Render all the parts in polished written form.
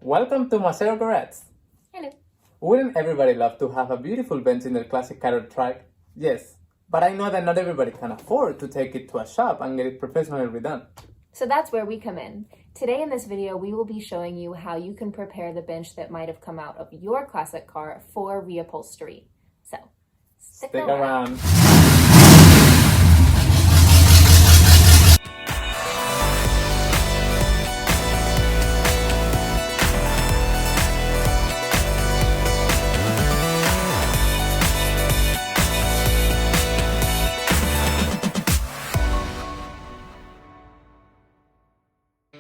Welcome to Macero Garage. Hello. Wouldn't everybody love to have a beautiful bench in their classic carrot track? Yes, but I know that not everybody can afford to take it to a shop and get it professionally redone. So that's where we come in. Today in this video, we will be showing you how you can prepare the bench that might have come out of your classic car for reupholstery. So, stick around.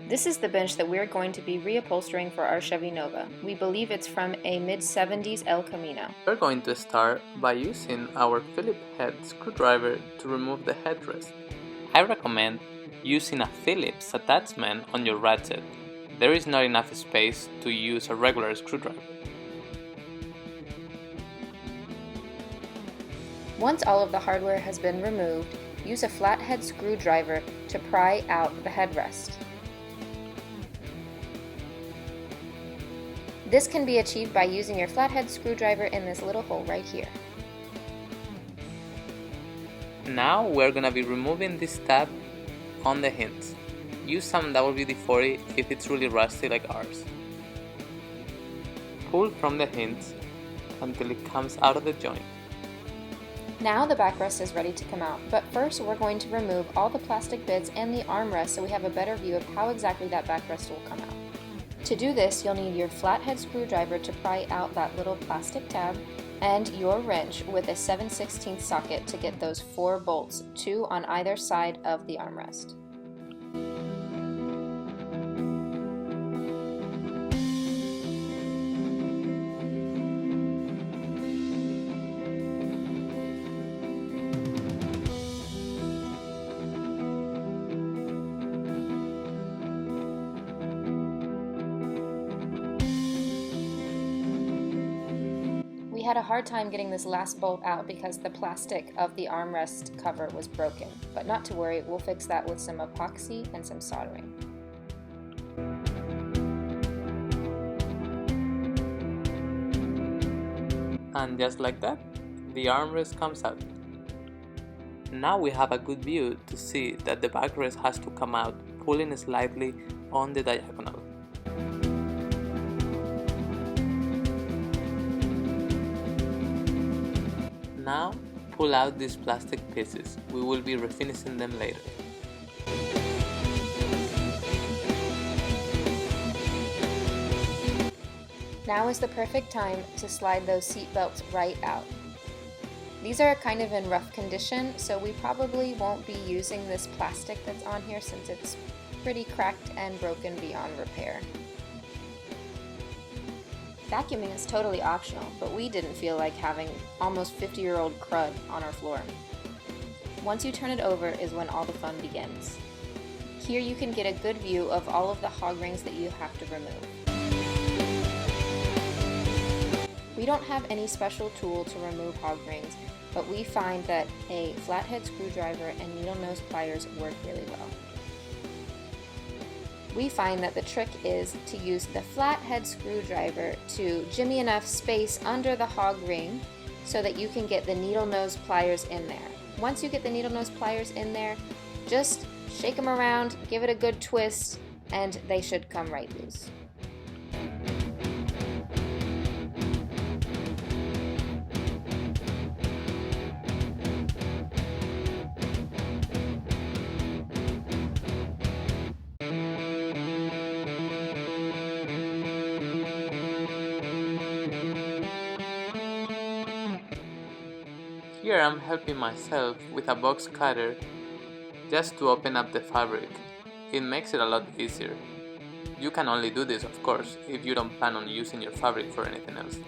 This is the bench that we're going to be reupholstering for our Chevy Nova. We believe it's from a mid-70s El Camino. We're going to start by using our Phillips-head screwdriver to remove the headrest. I recommend using a Phillips attachment on your Ratchet. There is not enough space to use a regular screwdriver. Once all of the hardware has been removed, use a flathead screwdriver to pry out the headrest. This can be achieved by using your flathead screwdriver in this little hole right here. Now we're gonna be removing this tab on the hinge. Use some WD-40 if it's really rusty like ours. Pull from the hinge until it comes out of the joint. Now the backrest is ready to come out, but first we're going to remove all the plastic bits and the armrest so we have a better view of how exactly that backrest will come out. To do this, you'll need your flathead screwdriver to pry out that little plastic tab and your wrench with a 7/16 socket to get those 4 bolts, 2 on either side of the armrest. We had a hard time getting this last bolt out because the plastic of the armrest cover was broken, but not to worry, we'll fix that with some epoxy and some soldering. And just like that, the armrest comes out. Now we have a good view to see that the backrest has to come out, pulling slightly on the diagonal. Now, pull out these plastic pieces. We will be refinishing them later. Now is the perfect time to slide those seat belts right out. These are kind of in rough condition, so we probably won't be using this plastic that's on here since it's pretty cracked and broken beyond repair. Vacuuming is totally optional, but we didn't feel like having almost 50-year-old crud on our floor. Once you turn it over is when all the fun begins. Here you can get a good view of all of the hog rings that you have to remove. We don't have any special tool to remove hog rings, but we find that a flathead screwdriver and needle nose pliers work really well. We find that the trick is to use the flathead screwdriver to jimmy enough space under the hog ring so that you can get the needle nose pliers in there. Once you get the needle nose pliers in there, just shake them around, give it a good twist, and they should come right loose. Here I'm helping myself with a box cutter just to open up the fabric. It makes it a lot easier. You can only do this, of course, if you don't plan on using your fabric for anything else.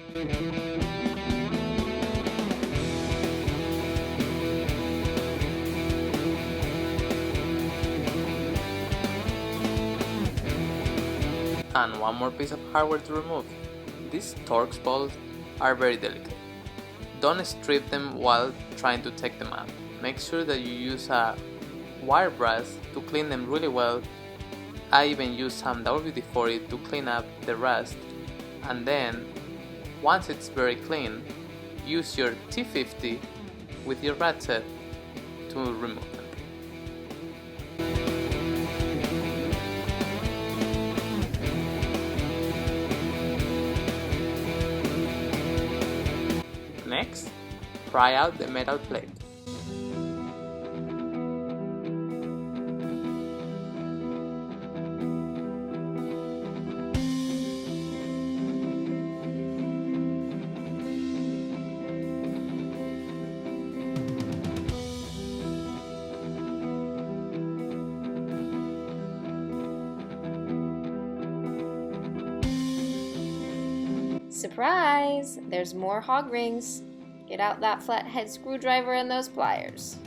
And one more piece of hardware to remove. These Torx balls are very delicate. Don't strip them while trying to take them out. Make sure that you use a wire brush to clean them really well I even use some WD-40 to clean up the rust, and then, once it's very clean, use your T50 with your Ratchet to remove them. Next, pry out the metal plate. Surprise! There's more hog rings. Get out that flathead screwdriver and those pliers.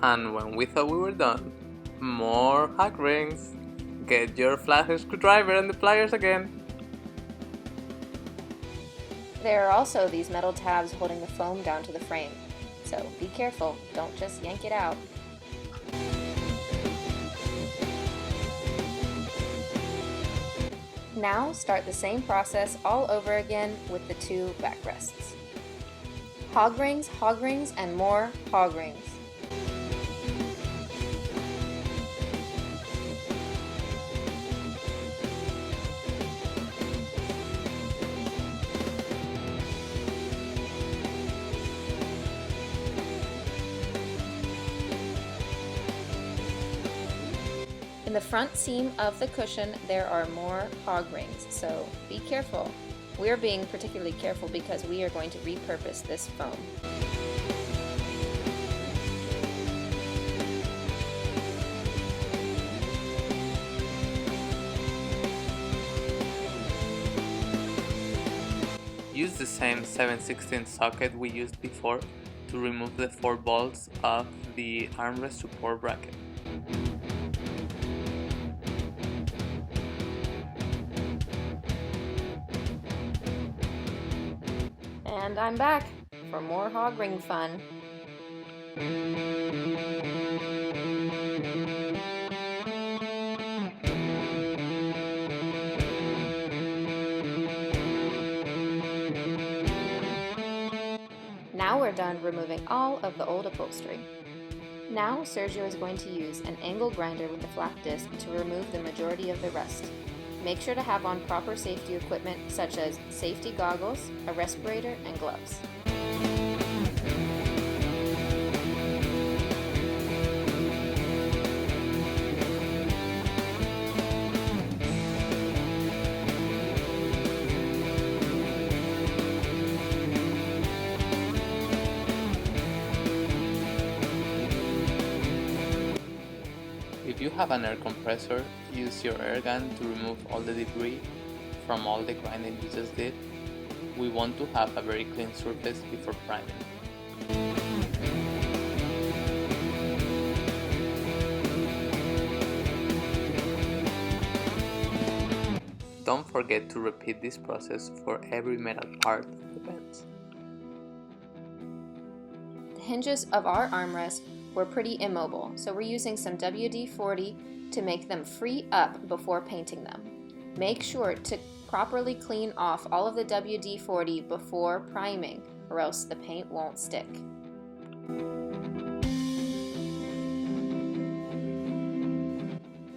And when we thought we were done, more hog rings. Get your flathead screwdriver and the pliers again. There are also these metal tabs holding the foam down to the frame, so be careful, don't just yank it out. Now start the same process all over again with the two backrests. Hog rings, and more hog rings. In the front seam of the cushion, there are more hog rings, so be careful. We're being particularly careful because we are going to repurpose this foam. Use the same 7/16 socket we used before to remove the 4 bolts of the armrest support bracket. And I'm back for more hog ring fun. Now we're done removing all of the old upholstery. Now Sergio is going to use an angle grinder with a flat disc to remove the majority of the rust. Make sure to have on proper safety equipment such as safety goggles, a respirator, and gloves. If you have an air compressor, use your air gun to remove all the debris from all the grinding you just did. We want to have a very clean surface before priming. Don't forget to repeat this process for every metal part of the vents. The hinges of our armrest were pretty immobile, so we're using some WD-40 to make them free up before painting them. Make sure to properly clean off all of the WD-40 before priming, or else the paint won't stick.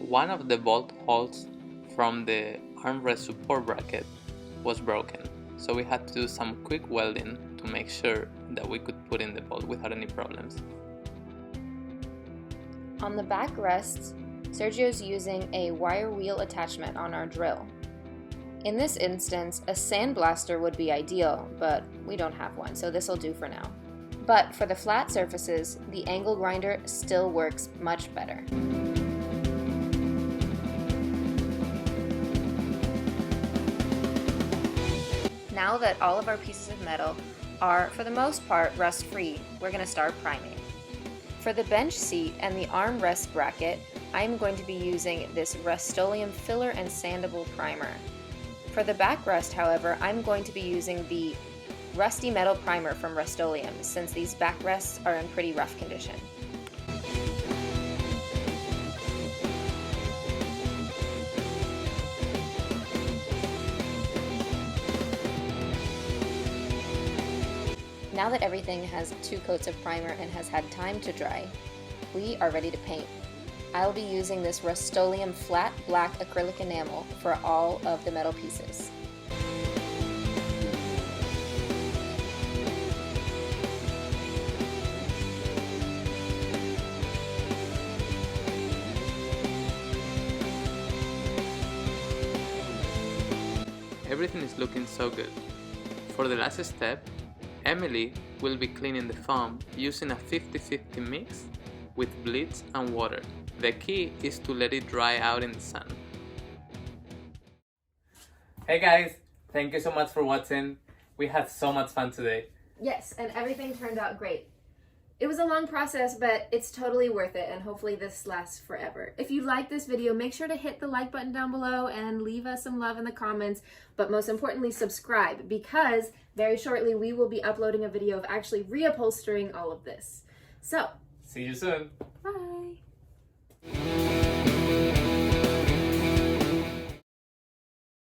One of the bolt holes from the armrest support bracket was broken, so we had to do some quick welding to make sure that we could put in the bolt without any problems. On the back rests, Sergio's using a wire wheel attachment on our drill. In this instance, a sandblaster would be ideal, but we don't have one, so this will do for now. But for the flat surfaces, the angle grinder still works much better. Now that all of our pieces of metal are, for the most part, rust-free. We're going to start priming. For the bench seat and the armrest bracket, I'm going to be using this Rust-Oleum filler and Sandable primer. For the backrest, however, I'm going to be using the Rusty Metal Primer from Rust-Oleum, since these backrests are in pretty rough condition. Now that everything has 2 coats of primer and has had time to dry, we are ready to paint. I'll be using this Rust-Oleum flat black acrylic enamel for all of the metal pieces. Everything is looking so good. For the last step, Emily will be cleaning the foam using a 50-50 mix with bleach and water. The key is to let it dry out in the sun. Hey guys, thank you so much for watching. We had so much fun today. Yes, and everything turned out great. It was a long process, but it's totally worth it, and hopefully this lasts forever. If you like this video, make sure to hit the like button down below and leave us some love in the comments, but most importantly, subscribe, because very shortly we will be uploading a video of actually reupholstering all of this. So, see you soon. bye.